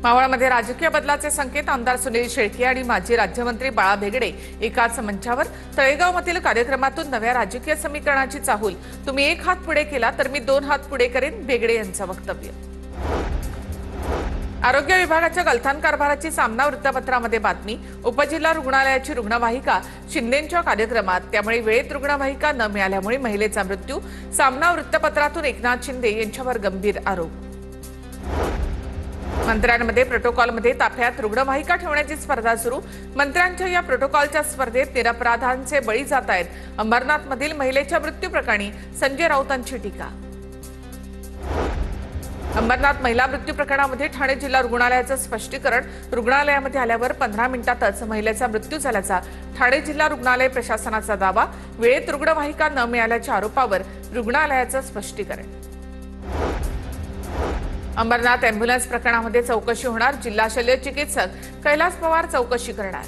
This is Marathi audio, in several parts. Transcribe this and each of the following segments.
मावळमध्ये राजकीय बदलाचे संकेत आमदार सुनील शेळके आणि माजी राज्यमंत्री बाळा भेगडे एकाच मंचावर तळेगावमधील कार्यक्रमातून नव्या राजकीय समीकरणाची चाहूल तुम्ही एक हात पुढे केला तर मी दोन हात पुढे करेन भेगडे यांचं वक्तव्य। आरोग्य विभागाच्या गलथान कारभाराची सामना वृत्तपत्रामध्ये बातमी उपजिल्हा रुग्णालयाची रुग्णवाहिका शिंदेंच्या कार्यक्रमात त्यामुळे वेळेत रुग्णवाहिका न मिळाल्यामुळे महिलेचा मृत्यू सामना वृत्तपत्रातून एकनाथ शिंदे यांच्यावर गंभीर आरोप। मंत्र्यांमध्ये प्रोटोकॉलमध्ये ताफ्यात रुग्णवाहिका ठेवण्याची स्पर्धा सुरू मंत्र्यांच्या या प्रोटोकॉलच्या स्पर्धेत निरपराधांचे बळी जात आहेत। अंबरनाथमधील महिलेच्या मृत्यू प्रकरणी संजय राऊतांची टीका। अंबरनाथ महिला मृत्यू प्रकरणामध्ये ठाणे जिल्हा रुग्णालयाचं स्पष्टीकरण रुग्णालयामध्ये आल्यावर 15 मिनिटातच महिलेचा मृत्यू झाल्याचा ठाणे जिल्हा रुग्णालय प्रशासनाचा दावा वेळेत रुग्णवाहिका न मिळाल्याच्या आरोपावर रुग्णालयाचं स्पष्टीकरण। अंबरनाथ अॅम्ब्युलन्स प्रकरणामध्ये चौकशी होणार जिल्हा शल्य चिकित्सक कैलास पवार चौकशी करणार।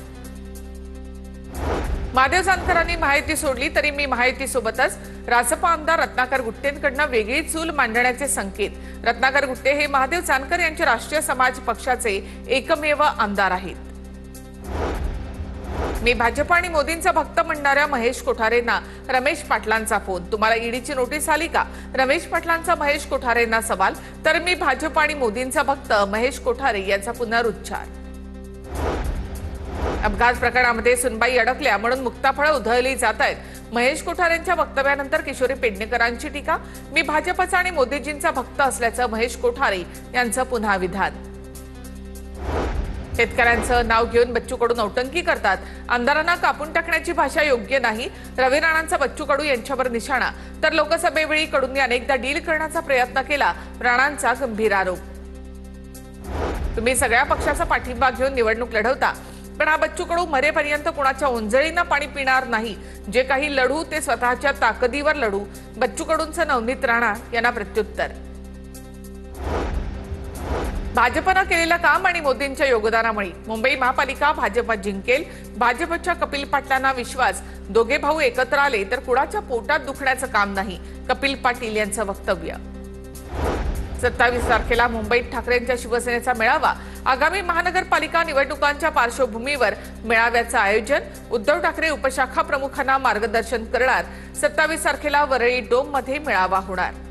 महादेव जानकरांनी महायुती सोडली तरी मी महायुतीसोबतच रासपा आमदार रत्नाकर गुट्टेंकडून वेगळी चूल मांडण्याचे संकेत। रत्नाकर गुट्टे हे महादेव जानकर यांचे राष्ट्रीय समाज पक्षाचे एकमेव आमदार आहेत। मी भाजप आणि मोदींचा भक्त म्हणणाऱ्या महेश कोठारेंना रमेश पाटलांचा फोन तुम्हाला ईडीची नोटीस आली का रमेश पाटलांचा महेश कोठारेंना सवाल तर मी भाजप आणि मोदींचा भक्त महेश कोठारे यांचा पुनरुच्चार। अपघात प्रकरणामध्ये सुनबाई अडकल्या म्हणून मुक्ताफळं उधळली जात आहेत महेश कोठारेंच्या वक्तव्यानंतर किशोरी पेडणेकरांची टीका मी भाजपचा आणि मोदीजींचा भक्त असल्याचं महेश कोठारे यांचं पुन्हा विधान। शेतकऱ्यांचं नाव घेऊन बच्चू कडू नौटंकी करतात आमदारांना कापून टाकण्याची भाषा योग्य नाही रवी राणांचा बच्चू कडू यांच्यावर निशाणा तर लोकसभेवेळी कडूंनी अनेकदा डील करण्याचा प्रयत्न केला राणांचा गंभीर आरोप। तुम्ही सगळ्या पक्षाचा पाठिंबा घेऊन निवडणूक लढवता पण हा बच्चू कडू मरेपर्यंत कोणाच्या ओंजळीनं पाणी पिणार नाही जे काही लढू ते स्वतःच्या ताकदीवर लढू बच्चू कडूंचं नवनीत राणा यांना प्रत्युत्तर। भाजपनं केलेलं काम आणि मोदींच्या योगदानामुळे मुंबई महापालिका भाजप जिंकेल भाजपच्या कपिल पाटलांना विश्वास दोघे भाऊ एकत्र आले तर कुणाच्या पोटात दुखण्याचं काम नाही कपिल पाटील यांचं वक्तव्य। 27 तारखेला मुंबईत ठाकरेंच्या शिवसेनेचा मेळावा आगामी महानगरपालिका निवडणुकांच्या पार्श्वभूमीवर मेळाव्याचं आयोजन उद्धव ठाकरे उपशाखा प्रमुखांना मार्गदर्शन करणार 27 तारखेला वरळी डोम मध्ये मेळावा होणार।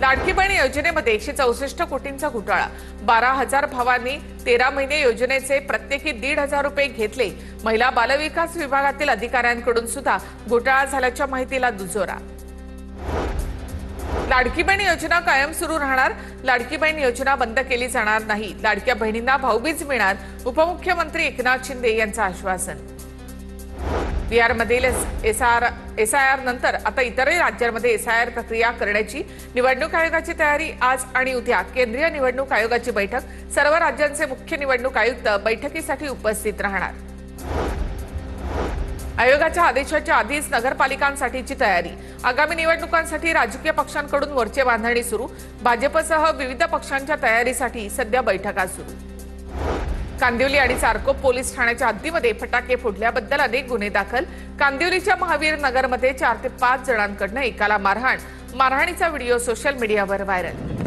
लाडकी बहीण योजनेमध्ये 164 कोटींचा घोटाळा 12,000 भावांनी 13 महिने योजनेचे प्रत्येकी 1,500 रुपये घेतले महिला बालविकास विभागातील अधिकाऱ्यांकडून सुद्धा घोटाळा झाल्याच्या माहितीला दुजोरा। लाडकी बहीण योजना कायम सुरू राहणार लाडकी बहीण योजना बंद केली जाणार नाही लाडक्या बहिणींना भाऊबीज मिळणार उपमुख्यमंत्री एकनाथ शिंदे यांचं आश्वासन। बिहारमधील एसआयआर नंतर आता इतरही राज्यांमध्ये एसआयआर प्रक्रिया करण्याची निवडणूक आयोगाची तयारी आज आणि उद्या केंद्रीय निवडणूक आयोगाची बैठक सर्व राज्यांचे मुख्य निवडणूक आयुक्त बैठकीसाठी उपस्थित राहणार। आयोगाच्या आदेशाच्या आधीच नगरपालिकांसाठीची तयारी आगामी निवडणुकांसाठी राजकीय पक्षांकडून मोर्चे बांधणी सुरू भाजपसह विविध पक्षांच्या तयारीसाठी सध्या बैठका सुरू। कांदिवली आणि चारकोप पोलीस ठाण्याच्या हद्दीमध्ये फटाके फोडल्याबद्दल अनेक गुन्हे दाखल कांदिवलीच्या महावीर नगरमध्ये 4 ते 5 जणांकडून एकाला मारहाणीचा व्हिडिओ सोशल मीडियावर व्हायरल।